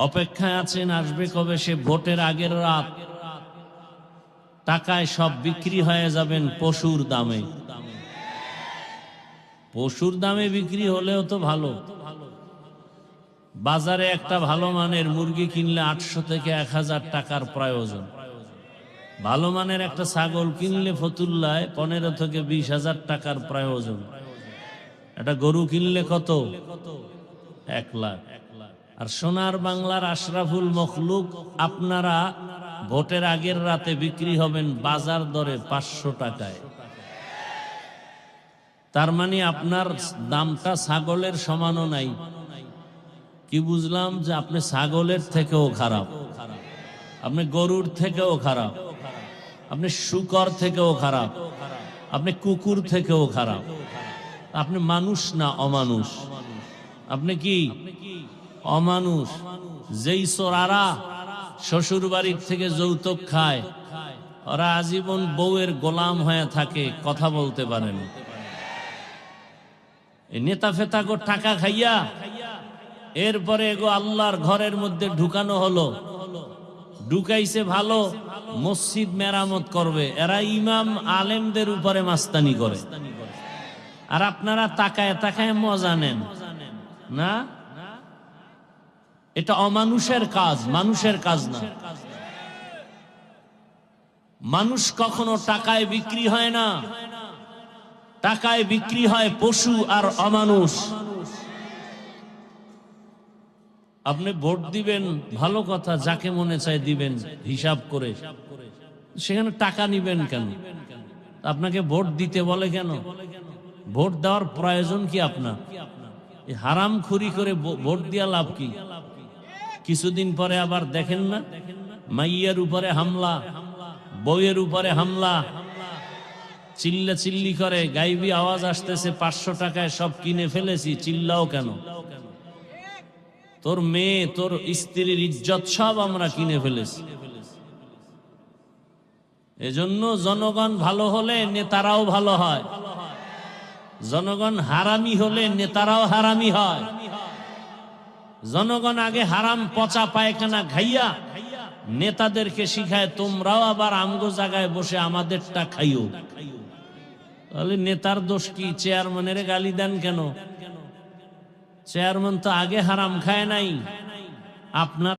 অপেক্ষায় আছেন আসবে কবে সে ভোটের আগের রাত। টাকায় সব বিক্রি হয়ে যাবেন পশুর দামে। পশুর দামে বিক্রি হলেও তো ভালো। বাজারে একটা ভালো মানের মুরগি কিনলে 800 থেকে 1000 টাকার প্রয়োজন। ভালো মানের একটা ছাগল কিনলে ফতুল্লায় 15 থেকে 20,000 টাকার প্রয়োজন। একটা গরু কিনলে কত? 1 লাখ। আর সোনার বাংলার আশরাফুল মখলুক আপনারা ভোটের আগের রাতে বিক্রি হবেন বাজার দরে 500 টাকায়। তার মানে আপনার দামটা ছাগলের সমানও নাই। কি বুঝলাম? যে আপনি ছাগলের থেকেও খারাপ, আপনি গরুর থেকেও খারাপ, আপনি শূকর থেকেও খারাপ, আপনি কুকুর থেকেও খারাপ। আপনি মানুষ না অমানুষ। আপনি কি অমানুষ? যেই চোরারা শ্বশুর বাড়ির থেকে যৌতুক খায়, ওরা আজীবন বউয়ের গোলাম হয়ে থাকে, কথা বলতে পারেন। নেতা ফেতা গো টাকা খাইয়া এরপরে এগো আল্লাহর ঘরের মধ্যে ঢুকানো হলো। ঢুকাইছে ভালো, মসজিদ মেরামত করবে, এরা ইমাম আলেমদের উপরে মাস্তানি করে। আর আপনারা তাকায় তাকায় মজা নেন না। এটা অমানুষের কাজ, মানুষের কাজ না। মানুষ কখনো টাকায় বিক্রি হয় না। টাকায় বিক্রি হয় পশু আর অমানুষ। আপনি ভোট দিবেন, ভালো কথা, যাকে মনে চায় দিবেন হিসাব করে। সেখানে টাকা নিবেন কেন? আপনাকে ভোট দিতে বলে কেন? ভোট দেওয়ার প্রয়োজন কি আপনার? হারাম খুরি করে ভোট দিয়া লাভ কি? কিছুদিন পরে আবার দেখেন না, মাইয়ের উপরে হামলা, বউয়ের উপরে হামলা, চিল্লা চিল্লি করে, গাইবি আওয়াজ আসতেছে 500 টাকায় সব কিনে ফেলেছি, চিল্লাও কেন? তোর মেয়ে, তোর স্ত্রীর ইজ্জত সব আমরা কিনে ফেলেছি। এজন্য জনগণ ভালো হলে নেতারাও ভালো হয়, জনগণ হারামি হলে নেতারাও হারামি হয়। জনগণ আগে হারাম পচা পায়খানা খাইয়া নেতাদেরকে শিখায় তোমরাও আবার আমগো জায়গায় বসে আমাদেরটা খাইও। তাহলে নেতার দোষ কি? চেয়ারম্যানের গালি দেন কেন? চেয়ারম্যান তো আগে হারাম খায় নাই। আপনার